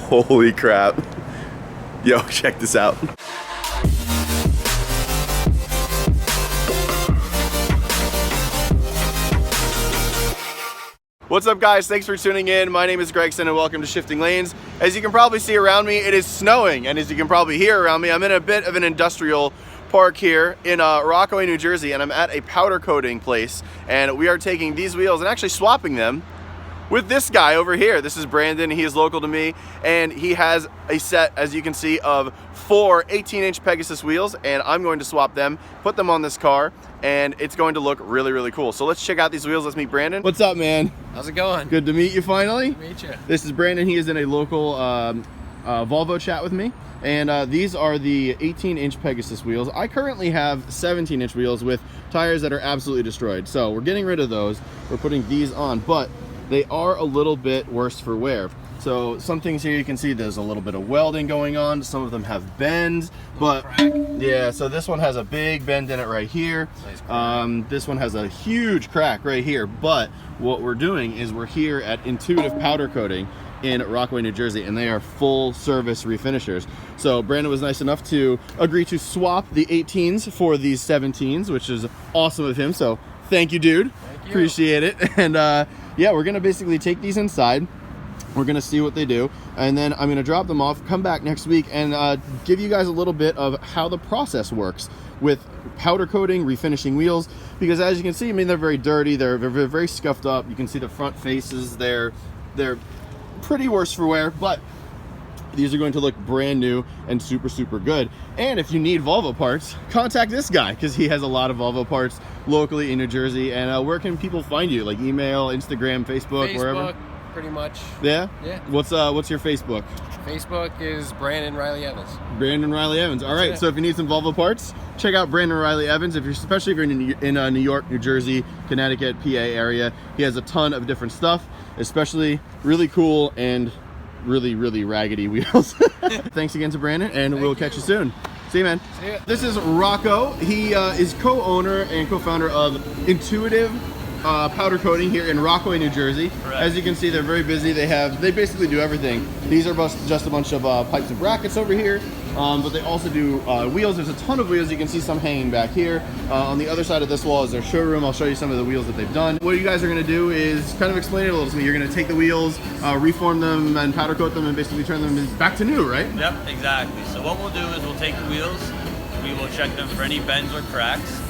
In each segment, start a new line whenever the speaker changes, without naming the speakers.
Holy crap. Yo, check this out. What's up guys, thanks for tuning in. My name is Gregson and welcome to Shifting Lanes. As you can probably see around me, it is snowing, and as you can probably hear around me, I'm in a bit of an industrial park here in Rocco, New Jersey, and I'm at a powder coating place, and we are taking these wheels and actually swapping them with this guy over here. This is Brandon. He is local to me, and he has a set, as you can see, of 4 18-inch Pegasus wheels, and I'm going to swap them, put them on this car, and it's going to look really, really cool. So let's check out these wheels. Let's meet Brandon. What's up, man?
How's it going?
Good to meet you finally.
Good to meet you.
This is Brandon. He is in a local Volvo chat with me, and these are the 18-inch Pegasus wheels. I currently have 17-inch wheels with tires that are absolutely destroyed, so we're getting rid of those. We're putting these on, but they are a little bit worse for wear. So some things here you can see there's a little bit of welding going on. Some of them have bends, but yeah, so this one has a big bend in it right here. Nice. This one has a huge crack right here, but what we're doing is we're here at Intuitive Powder Coating in Rocco, New Jersey, and they are full service refinishers. So Brandon was nice enough to agree to swap the 18s for these 17s, which is awesome of him. So thank you, dude. Thank you. Appreciate it. And yeah, we're gonna basically take these inside. We're gonna see what they do, and then I'm gonna drop them off, come back next week, and give you guys a little bit of how the process works with powder coating, refinishing wheels, because as you can see, I mean, they're very dirty, they're very scuffed up. You can see the front faces, they're pretty worse for wear, but these are going to look brand new and super good. And if you need Volvo parts, contact this guy, because he has a lot of Volvo parts locally in New Jersey. And where can people find you? Like email, Instagram, Facebook, wherever?
Pretty much.
Yeah?
Yeah.
What's your Facebook?
Facebook is Brandon Riley Evans.
Brandon Riley Evans. All right, so if you need some Volvo parts, check out Brandon Riley Evans. Especially if you're in New York, New Jersey, Connecticut, PA area, he has a ton of different stuff, especially really cool and really raggedy wheels. Thanks again to Brandon, and we'll catch you soon. See you, man.
See ya.
This is Rocco. He is co-owner and co-founder of Intuitive Powder Coating here in Rocco, New Jersey. Correct. As you can see, they're very busy. They basically do everything. These are just a bunch of pipes and brackets over here, but they also do wheels. There's a ton of wheels. You can see some hanging back here. On the other side of this wall is their showroom. I'll show you some of the wheels that they've done. What you guys are going to do is kind of explain it a little to me. You're going to take the wheels, reform them, and powder coat them, and basically turn them back to new, right?
Yep, exactly. So what we'll do is we'll take the wheels, we will check them for any bends or cracks.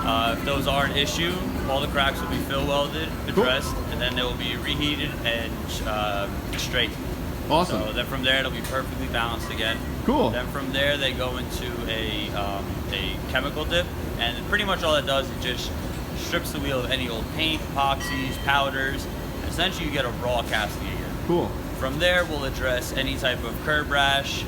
If those are an issue, all the cracks will be fill welded, addressed, cool. And then they will be reheated and straightened.
Awesome.
So then from there it'll be perfectly balanced again. Cool. Then from there they go into a chemical dip, and pretty much all it does is just strips the wheel of any old paint, epoxies, powders. Essentially you get a raw casting again. Cool. From there we'll address any type of curb rash,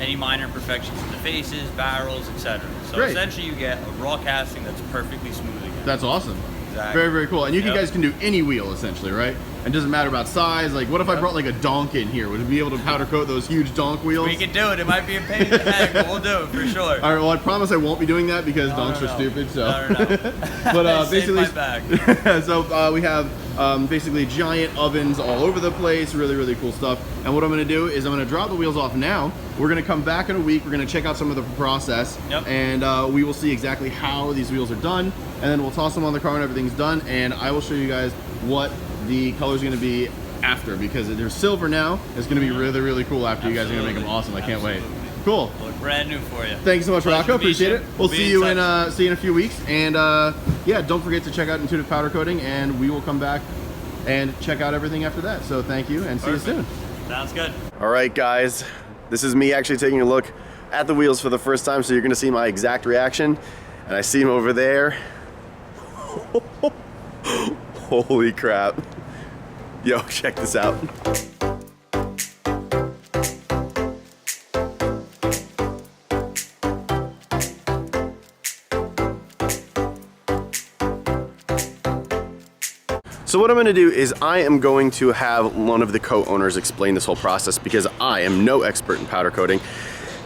any minor imperfections in the faces, barrels, etc. So great. Essentially you get a raw casting that's perfectly smooth again.
That's awesome.
Exactly.
Very cool. And you guys can do any wheel essentially, right? It doesn't matter about size. Like, what if I brought like a donk in here? Would it be able to powder coat those huge donk wheels?
We can do it. It might be a pain in the neck, but we'll do it for sure. All right.
Well, I promise I won't be doing that because donks are stupid. So.
No.
But basically,
my bag.
So we have basically giant ovens all over the place. Really cool stuff. And what I'm going to do is I'm going to drop the wheels off now. We're going to come back in a week. We're going to check out some of the process, and we will see exactly how these wheels are done. And then we'll toss them on the car when everything's done. And I will show you guys what the color is going to be after, because they're silver now. It's going to be really cool after. You guys are going to make them awesome. I can't wait. Cool.
Look brand new for you.
Thanks so much, Rocco. Appreciate it. We'll see you in a few weeks. And yeah, don't forget to check out Intuitive Powder Coating, and we will come back and check out everything after that. So thank you, and see you soon.
Sounds good.
All right, guys. This is me actually taking a look at the wheels for the first time, so you're going to see my exact reaction. And I see him over there. Holy crap. Yo, check this out. So what I'm going to do is I am going to have one of the co-owners explain this whole process, because I am no expert in powder coating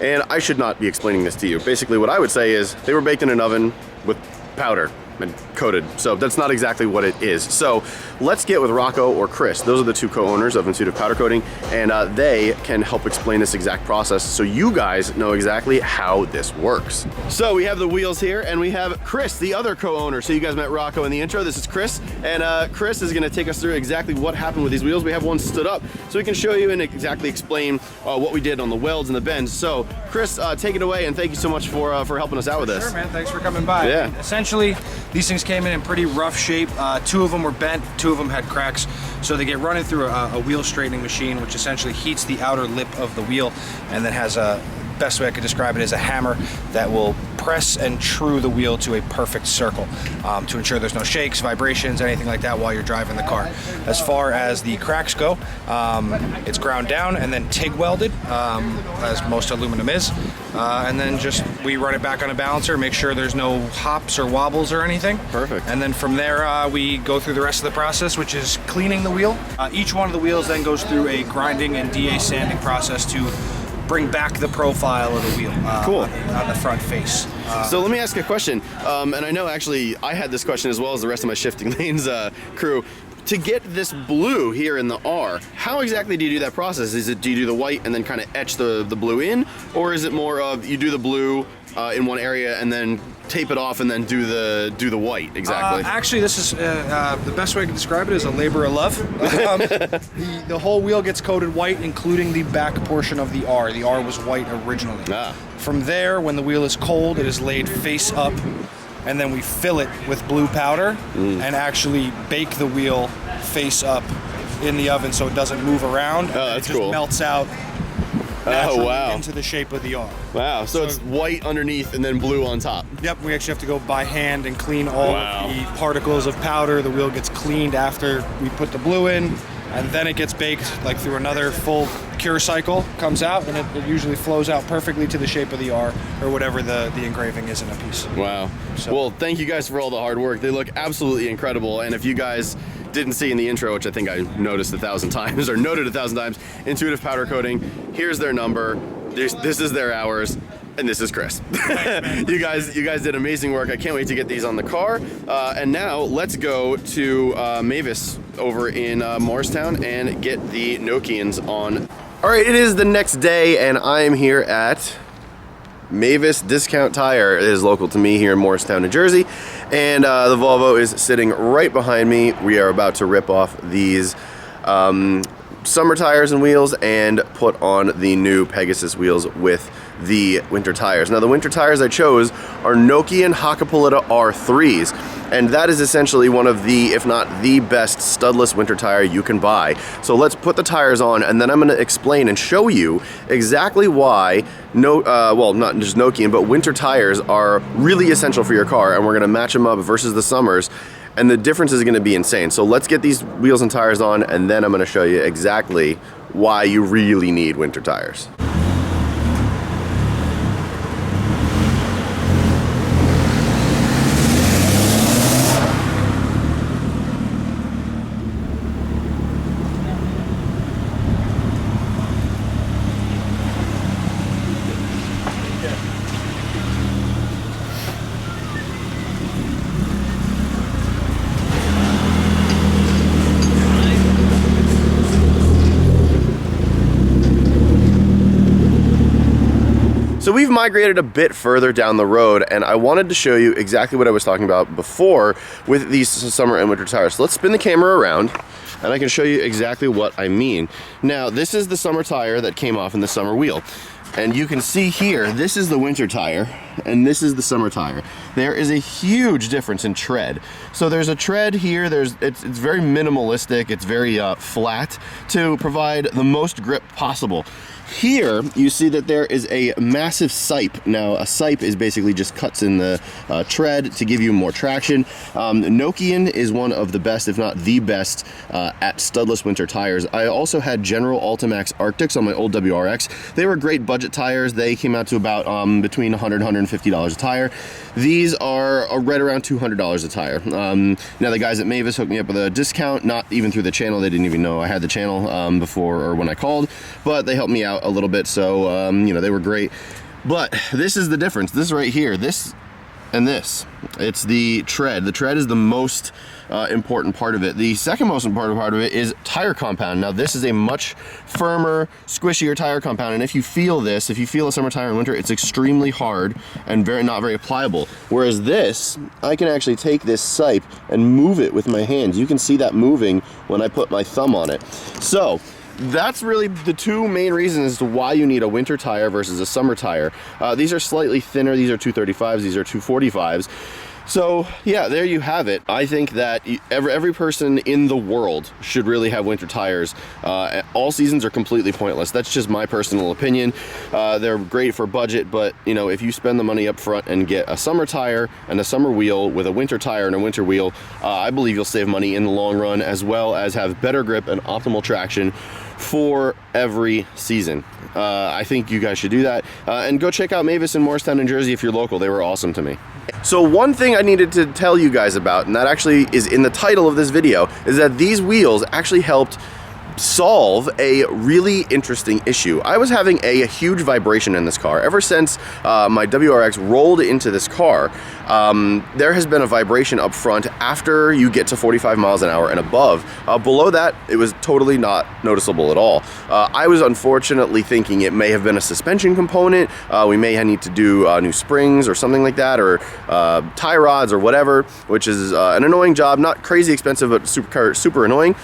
and I should not be explaining this to you. Basically what I would say is they were baked in an oven with powder. and coated. So that's not exactly what it is. So let's get with Rocco or Chris. Those are the two co-owners of Intuitive Powder Coating, and they can help explain this exact process so you guys know exactly how this works. So we have the wheels here, and we have Chris, the other co-owner. So you guys met Rocco in the intro. This is Chris, and Chris is gonna take us through exactly what happened with these wheels. We have one stood up so we can show you and exactly explain what we did on the welds and the bends. So Chris, take it away, and thank you so much for helping us out with this.
Sure, man. Thanks for coming by.
Yeah.
Essentially, these things came in pretty rough shape. 2 of them were bent, 2 of them had cracks. So they get running through a wheel straightening machine, which essentially heats the outer lip of the wheel, and then has a, best way I could describe it is a hammer that will press and true the wheel to a perfect circle to ensure there's no shakes, vibrations, anything like that while you're driving the car. As far as the cracks go, it's ground down and then TIG welded, as most aluminum is, and then just we run it back on a balancer, make sure there's no hops or wobbles or anything.
Perfect.
And then from there we go through the rest of the process, which is cleaning the wheel. Each one of the wheels then goes through a grinding and DA sanding process to bring back the profile of the wheel
cool.
on the front face.
So let me ask you a question, and I know actually I had this question as well as the rest of my Shifting Lanes crew. To get this blue here in the R, how exactly do you do that process? Do you do the white and then kind of etch the blue in, or is it more of you do the blue in one area and then tape it off and then do the white exactly?
Actually, this is the best way I can describe it is a labor of love. The whole wheel gets coated white, including the back portion of the R. The R was white originally. From there, when the wheel is cold, it is laid face up, and then we fill it with blue powder and actually bake the wheel face up in the oven so it doesn't move around.
Oh, that's
it just
cool.
melts out naturally into the shape of the R.
Wow, so it's white underneath and then blue on top.
Yep, we actually have to go by hand and clean all of the particles of powder. The wheel gets cleaned after we put the blue in, and then it gets baked like through another full cure cycle, comes out, and it usually flows out perfectly to the shape of the R or whatever the engraving is in a piece.
Wow.
So.
Well, thank you guys for all the hard work. They look absolutely incredible, and if you guys didn't see in the intro, which I think I noticed 1,000 times or noted 1,000 times, Intuitive Powder Coating, here's their number, this is their hours, and this is Chris. you guys did amazing work. I can't wait to get these on the car. And now let's go to Mavis over in Morristown and get the Nokians on. All right, it is the next day, and I am here at Mavis Discount Tire. It is local to me here in Morristown, New Jersey, and the Volvo is sitting right behind me. We are about to rip off these summer tires and wheels and put on the new Pegasus wheels with the winter tires. Now, the winter tires I chose are Nokian Hakkapeliitta R3s, and that is essentially one of the, if not the best studless winter tire you can buy. So let's put the tires on, and then I'm going to explain and show you exactly why well, not just Nokian, but winter tires are really essential for your car, and we're going to match them up versus the summers, and the difference is going to be insane. So let's get these wheels and tires on, and then I'm going to show you exactly why you really need winter tires. So we've migrated a bit further down the road, and I wanted to show you exactly what I was talking about before with these summer and winter tires. So let's spin the camera around, and I can show you exactly what I mean. Now, this is the summer tire that came off in the summer wheel. And you can see here, this is the winter tire, and this is the summer tire. There is a huge difference in tread. So there's a tread here, it's very minimalistic, it's very flat to provide the most grip possible. Here, you see that there is a massive sipe. Now, a sipe is basically just cuts in the tread to give you more traction. Nokian is one of the best, if not the best, at studless winter tires. I also had General Ultimax Arctics on my old WRX. They were great budget tires. They came out to about between $100 and $150 a tire. These are right around $200 a tire. Now, the guys at Mavis hooked me up with a discount, not even through the channel. They didn't even know I had the channel before or when I called, but they helped me out a little bit, so you know, they were great. But this is the difference. This right here, this and this. It's the tread. The tread is the most important part of it. The second most important part of it is tire compound. Now this is a much firmer, squishier tire compound, and if you feel this, if you feel a summer tire in winter, it's extremely hard and not very pliable. Whereas this, I can actually take this sipe and move it with my hands. You can see that moving when I put my thumb on it. So that's really the two main reasons as to why you need a winter tire versus a summer tire. These are slightly thinner. These are 235s, these are 245s. So yeah, there you have it. I think that every person in the world should really have winter tires. All seasons are completely pointless. That's just my personal opinion. They're great for budget, but you know, if you spend the money up front and get a summer tire and a summer wheel with a winter tire and a winter wheel, I believe you'll save money in the long run, as well as have better grip and optimal traction for every season. I think you guys should do that. And go check out Mavis in Morristown, New Jersey if you're local. They were awesome to me. So one thing I needed to tell you guys about, and that actually is in the title of this video, is that these wheels actually helped solve a really interesting issue. I was having a huge vibration in this car. Ever since my WRX rolled into this car, there has been a vibration up front after you get to 45 miles an hour and above. Below that, it was totally not noticeable at all. I was unfortunately thinking it may have been a suspension component. We may need to do new springs or something like that, or tie rods or whatever, which is an annoying job, not crazy expensive, but super annoying.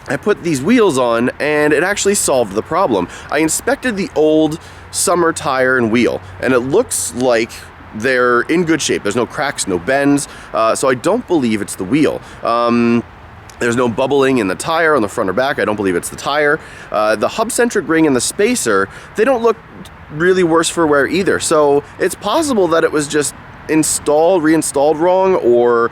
I put these wheels on and it actually solved the problem. I inspected the old summer tire and wheel, and it looks like they're in good shape. There's no cracks, no bends, so I don't believe it's the wheel. There's no bubbling in the tire on the front or back. I don't believe it's the tire. The hub-centric ring and the spacer, they don't look really worse for wear either. So it's possible that it was just reinstalled wrong, or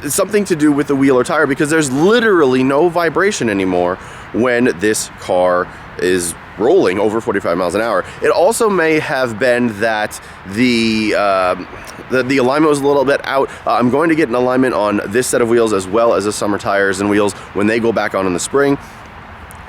something to do with the wheel or tire, because there's literally no vibration anymore when this car is rolling over 45 miles an hour. It also may have been that the alignment was a little bit out. I'm going to get an alignment on this set of wheels as well as the summer tires and wheels when they go back on in the spring,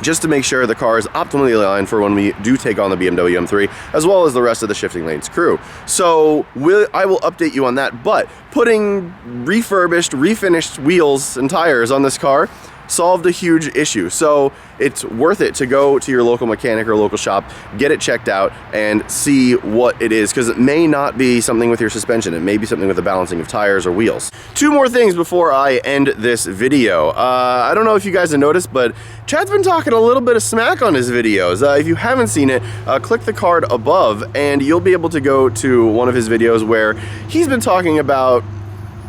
just to make sure the car is optimally aligned for when we do take on the BMW M3, as well as the rest of the shifting lanes crew. So I will update you on that, but putting refurbished, refinished wheels and tires on this car solved a huge issue. So it's worth it to go to your local mechanic or local shop, get it checked out, and see what it is, because it may not be something with your suspension. It may be something with the balancing of tires or wheels. Two more things before I end this video. I don't know if you guys have noticed, but Chad's been talking a little bit of smack on his videos. If you haven't seen it, click the card above and you'll be able to go to one of his videos where he's been talking about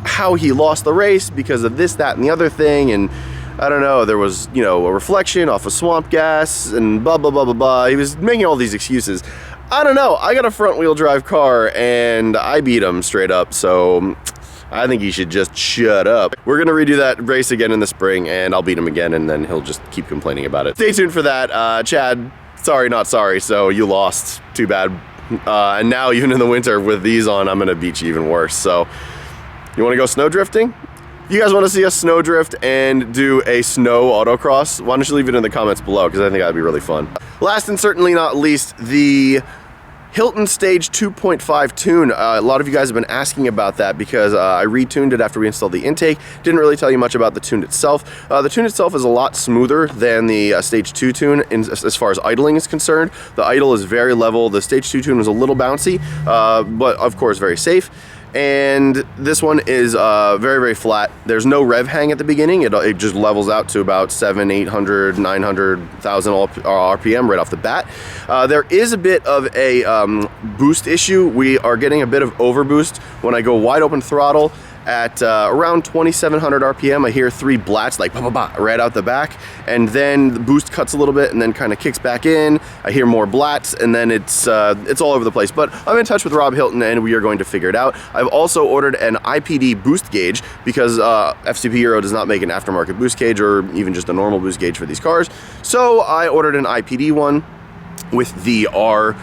how he lost the race because of this, that, and the other thing, and I don't know, there was, you know, a reflection off of swamp gas and blah, blah, blah, blah, blah. He was making all these excuses. I don't know. I got a front wheel drive car and I beat him straight up, so I think he should just shut up. We're gonna redo that race again in the spring and I'll beat him again, and then he'll just keep complaining about it. Stay tuned for that. Chad, sorry, not sorry. So you lost, too bad. And now even in the winter with these on, I'm gonna beat you even worse. So you wanna go snow drifting? If you guys want to see us snow drift and do a snow autocross, why don't you leave it in the comments below, because I think that'd be really fun. Last and certainly not least, the Hilton Stage 2.5 tune. A lot of you guys have been asking about that because I retuned it after we installed the intake. Didn't really tell you much about the tune itself. The tune itself is a lot smoother than the Stage 2 tune as far as idling is concerned. The idle is very level. The Stage 2 tune was a little bouncy, but of course very safe. And this one is very, very flat. There's no rev hang at the beginning. It just levels out to about 700, 800, 900,000 RPM right off the bat. There is a bit of a boost issue. We are getting a bit of overboost when I go wide open throttle. At around 2,700 RPM, I hear 3 blats like bah, bah, bah, right out the back, and then the boost cuts a little bit and then kind of kicks back in. I hear more blats, and then it's all over the place. But I'm in touch with Rob Hilton and we are going to figure it out. I've also ordered an IPD boost gauge because FCP Euro does not make an aftermarket boost gauge or even just a normal boost gauge for these cars. So I ordered an IPD one. with the R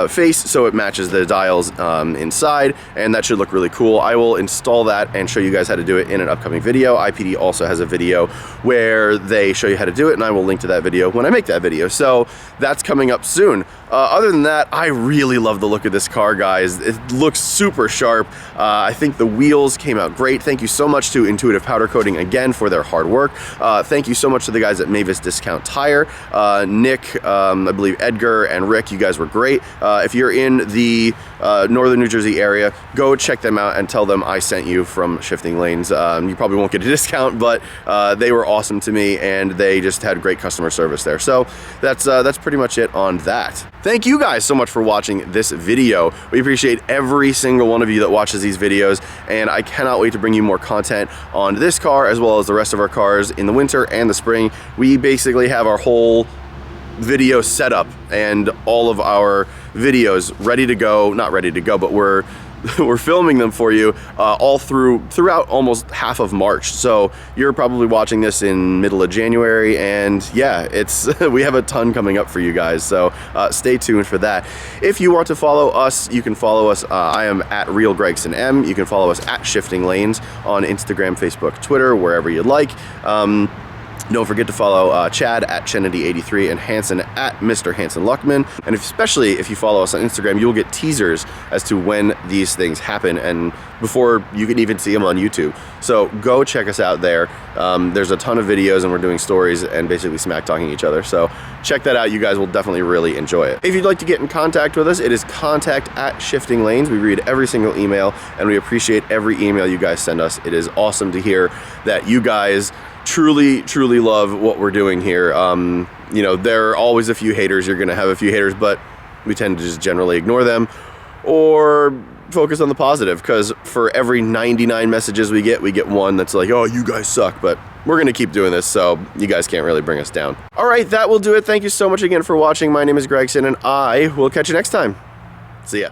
face, so it matches the dials inside, and that should look really cool. I will install that and show you guys how to do it in an upcoming video. IPD also has a video where they show you how to do it, and I will link to that video when I make that video. So that's coming up soon. Other than that, I really love the look of this car, guys. It looks super sharp. I think the wheels came out great. Thank you so much to Intuitive Powder Coating again for their hard work. Thank you so much to the guys at Mavis Discount Tire. Nick, I believe Edgar, and Rick, you guys were great. If you're in the northern New Jersey area, go check them out and tell them I sent you from Shifting Lanes. You probably won't get a discount, but they were awesome to me, and they just had great customer service there. So that's pretty much it on that. Thank you guys so much for watching this video. We appreciate every single one of you that watches these videos, and I cannot wait to bring you more content on this car as well as the rest of our cars in the winter and the spring. We basically have our whole video setup and all of our videos ready to go. Not ready to go, but we're filming them for you all throughout almost half of March. So you're probably watching this in middle of January, and yeah, it's we have a ton coming up for you guys. So stay tuned for that. If you want to follow us, you can follow us. I am at RealGregsonM. You can follow us at Shifting Lanes on Instagram, Facebook, Twitter, wherever you like. Don't forget to follow Chad at Chenedy83 and Hanson at Mr. Hanson Luckman. And especially if you follow us on Instagram, you'll get teasers as to when these things happen and before you can even see them on YouTube. So go check us out there. There's a ton of videos, and we're doing stories and basically smack talking each other. So check that out. You guys will definitely really enjoy it. If you'd like to get in contact with us, it is contact@Shifting Lanes. We read every single email, and we appreciate every email you guys send us. It is awesome to hear that you guys truly love what we're doing here. You know, there are always a few haters. You're gonna have a few haters, but we tend to just generally ignore them or focus on the positive, because for every 99 messages we get one that's like, oh, you guys suck, but we're gonna keep doing this, so you guys can't really bring us down. All right, that will do it. Thank you so much again for watching. My name is Gregson, and I will catch you next time. See ya.